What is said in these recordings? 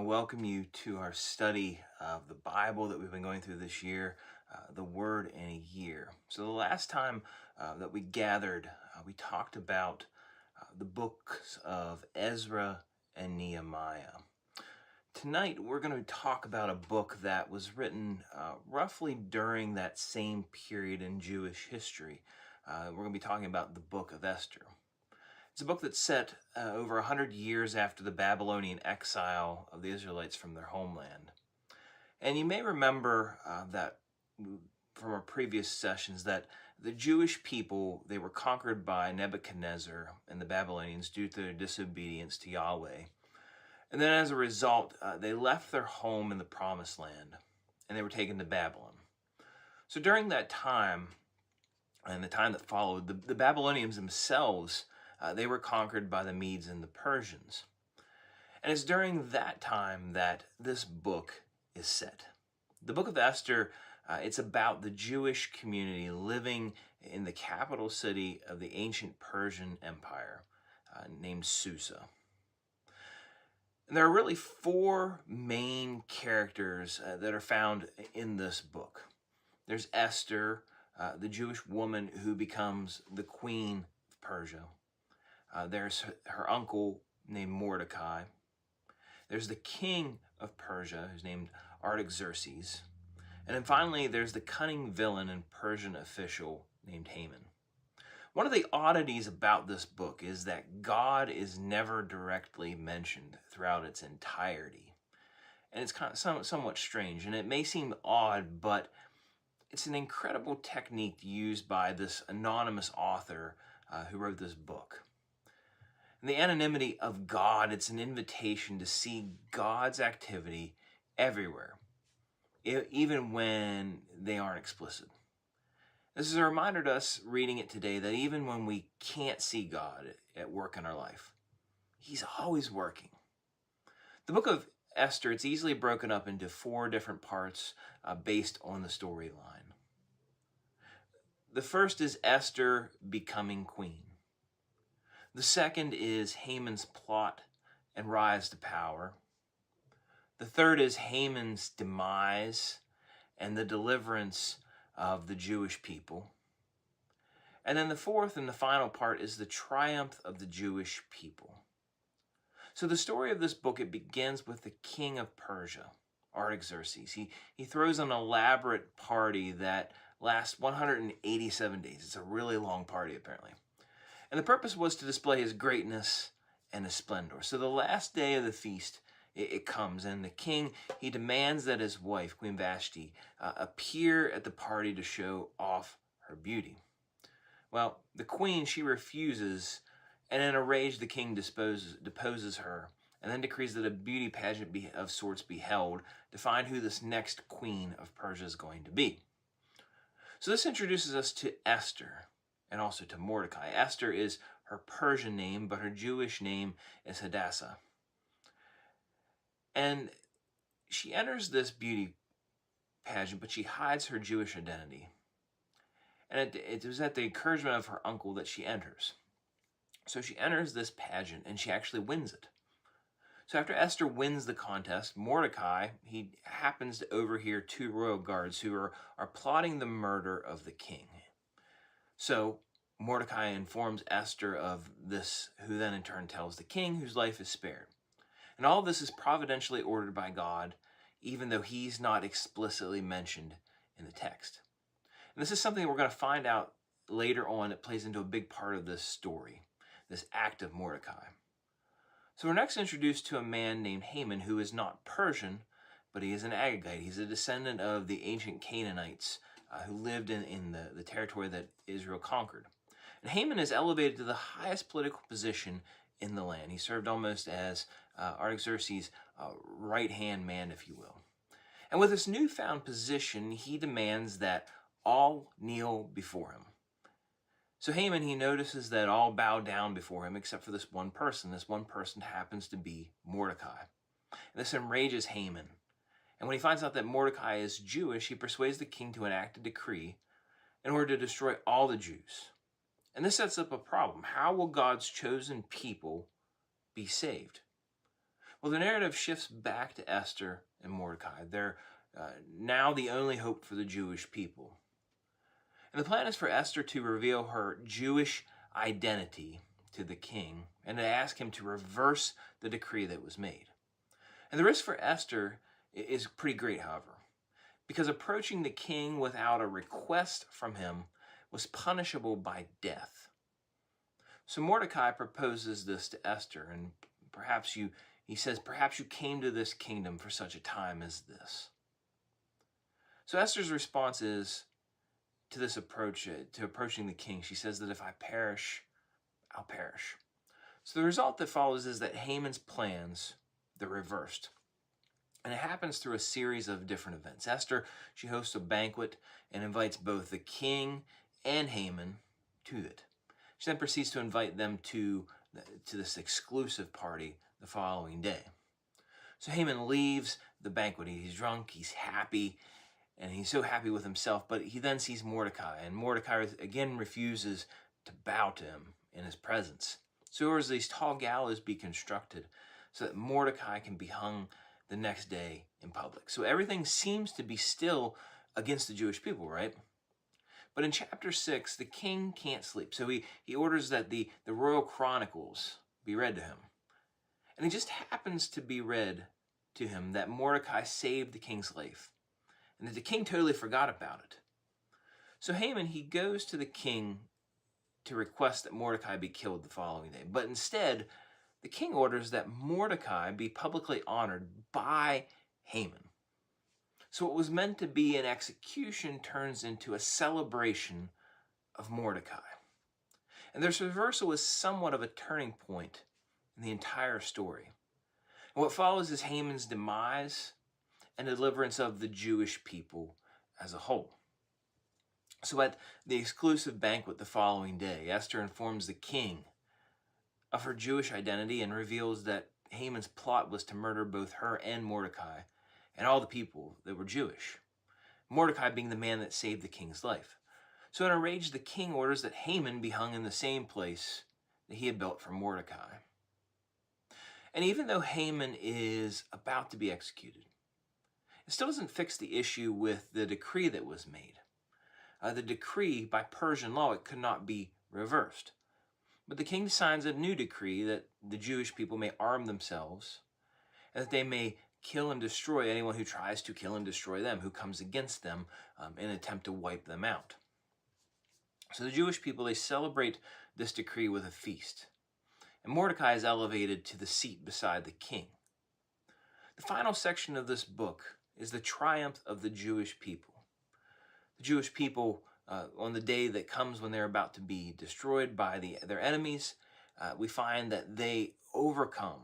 to welcome you to our study of the Bible that we've been going through this year, the Word in a Year. So the last time that we gathered, we talked about the books of Ezra and Nehemiah. Tonight, we're going to talk about a book that was written roughly during that same period in Jewish history. We're going to be talking about the book of Esther. It's a book that's set over 100 years after the Babylonian exile of the Israelites from their homeland. And you may remember that from our previous sessions that the Jewish people, they were conquered by Nebuchadnezzar and the Babylonians due to their disobedience to Yahweh. And then as a result, they left their home in the Promised Land and they were taken to Babylon. So during that time and the time that followed, the Babylonians themselves they were conquered by the Medes and the Persians. And it's during that time that this book is set. The book of Esther, it's about the Jewish community living in the capital city of the ancient Persian Empire named Susa. And there are really four main characters that are found in this book. There's Esther, the Jewish woman who becomes the queen of Persia. There's her uncle named Mordecai. There's the king of Persia, who's named Artaxerxes. And then finally, there's the cunning villain and Persian official named Haman. One of the oddities about this book is that God is never directly mentioned throughout its entirety. And it's kind of somewhat strange, and it may seem odd, but it's an incredible technique used by this anonymous author who wrote this book. And the anonymity of God, it's an invitation to see God's activity everywhere, even when they aren't explicit. This is a reminder to us reading it today that even when we can't see God at work in our life, He's always working. The book of Esther, it's easily broken up into four different parts based on the storyline. The first is Esther becoming queen. The second is Haman's plot and rise to power. The third is Haman's demise and the deliverance of the Jewish people. And then the fourth and the final part is the triumph of the Jewish people. So the story of this book, it begins with the king of Persia, Artaxerxes. He throws an elaborate party that lasts 187 days. It's a really long party, apparently. And the purpose was to display his greatness and his splendor. So the last day of the feast, it comes, and the king, he demands that his wife, Queen Vashti, appear at the party to show off her beauty. Well, the queen, she refuses, and in a rage, the king deposes her, and then decrees that a beauty pageant of sorts be held to find who this next queen of Persia is going to be. So this introduces us to Esther, and also to Mordecai. Esther is her Persian name, but her Jewish name is Hadassah. And she enters this beauty pageant, but she hides her Jewish identity. And it was at the encouragement of her uncle that she enters. So she enters this pageant, and she actually wins it. So after Esther wins the contest, Mordecai, he happens to overhear two royal guards who are plotting the murder of the king. So Mordecai informs Esther of this, who then in turn tells the king, whose life is spared. And all of this is providentially ordered by God, even though he's not explicitly mentioned in the text. And this is something we're going to find out later on that plays into a big part of this story, this act of Mordecai. So we're next introduced to a man named Haman, who is not Persian, but he is an Agagite. He's a descendant of the ancient Canaanites who lived in the territory that Israel conquered. And Haman is elevated to the highest political position in the land. He served almost as Artaxerxes' right-hand man, if you will. And with this newfound position, he demands that all kneel before him. So Haman, he notices that all bow down before him except for this one person. This one person happens to be Mordecai. And this enrages Haman. And when he finds out that Mordecai is Jewish, he persuades the king to enact a decree in order to destroy all the Jews. And this sets up a problem. How will God's chosen people be saved? Well, the narrative shifts back to Esther and Mordecai. They're now the only hope for the Jewish people. And the plan is for Esther to reveal her Jewish identity to the king and to ask him to reverse the decree that was made. And the risk for Esther is pretty great, however, because approaching the king without a request from him was punishable by death. So Mordecai proposes this to Esther, and he says, perhaps you came to this kingdom for such a time as this. So Esther's response is to this approach, to approaching the king. She says that if I perish, I'll perish. So the result that follows is that Haman's plans, they're reversed. And it happens through a series of different events. Esther, she hosts a banquet and invites both the king and Haman to it. She then proceeds to invite them to this exclusive party the following day. So Haman leaves the banquet. He's drunk, he's happy, and he's so happy with himself, but he then sees Mordecai, and Mordecai again refuses to bow to him in his presence. So orders these tall gallows be constructed so that Mordecai can be hung the next day in public. So everything seems to be still against the Jewish people, right? But in chapter 6, the king can't sleep. So he orders that the royal chronicles be read to him. And it just happens to be read to him that Mordecai saved the king's life, and that the king totally forgot about it. So Haman, he goes to the king to request that Mordecai be killed the following day. But instead, the king orders that Mordecai be publicly honored by Haman. So what was meant to be an execution turns into a celebration of Mordecai. And this reversal is somewhat of a turning point in the entire story. And what follows is Haman's demise and the deliverance of the Jewish people as a whole. So at the exclusive banquet the following day, Esther informs the king of her Jewish identity and reveals that Haman's plot was to murder both her and Mordecai and all the people that were Jewish, Mordecai being the man that saved the king's life. So in a rage, the king orders that Haman be hung in the same place that he had built for Mordecai. And even though Haman is about to be executed, it still doesn't fix the issue with the decree that was made. The decree, by Persian law, it could not be reversed. But the king signs a new decree that the Jewish people may arm themselves and that they may kill and destroy anyone who tries to kill and destroy them, who comes against them in an attempt to wipe them out. So the Jewish people, they celebrate this decree with a feast. And Mordecai is elevated to the seat beside the king. The final section of this book is the triumph of the Jewish people. The Jewish people, on the day that comes when they're about to be destroyed by their enemies, we find that they overcome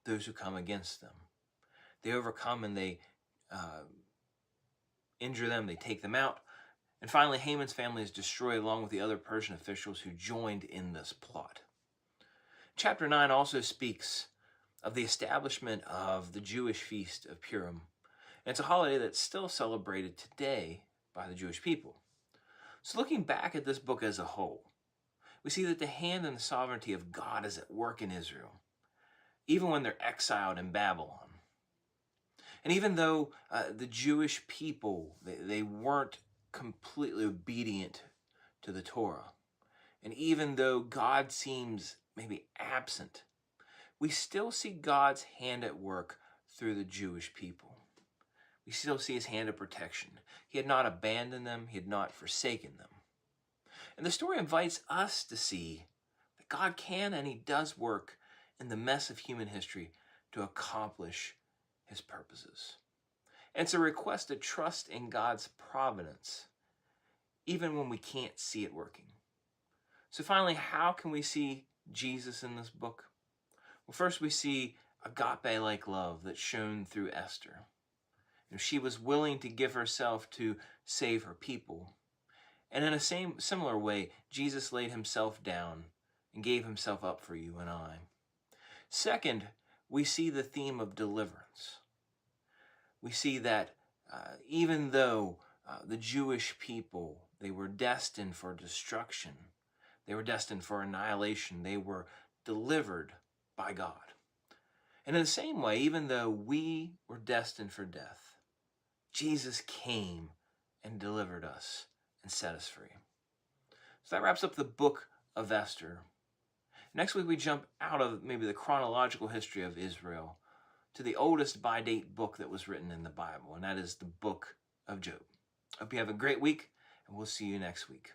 those who come against them. They overcome and they injure them, they take them out. And finally, Haman's family is destroyed along with the other Persian officials who joined in this plot. Chapter 9 also speaks of the establishment of the Jewish feast of Purim. And it's a holiday that's still celebrated today by the Jewish people. So looking back at this book as a whole, we see that the hand and the sovereignty of God is at work in Israel, even when they're exiled in Babylon. And even though the Jewish people, they weren't completely obedient to the Torah, and even though God seems maybe absent, we still see God's hand at work through the Jewish people. We still see his hand of protection. He had not abandoned them. He had not forsaken them. And the story invites us to see that God can and he does work in the mess of human history to accomplish his purposes. And it's a request to trust in God's providence, even when we can't see it working. So finally, how can we see Jesus in this book? Well, first we see agape-like love that's shown through Esther. She was willing to give herself to save her people. And in a similar way, Jesus laid himself down and gave himself up for you and I. Second, we see the theme of deliverance. We see that even though the Jewish people, they were destined for destruction, they were destined for annihilation, they were delivered by God. And in the same way, even though we were destined for death, Jesus came and delivered us and set us free. So that wraps up the book of Esther. Next week, we jump out of maybe the chronological history of Israel to the oldest by date book that was written in the Bible, and that is the book of Job. Hope you have a great week, and we'll see you next week.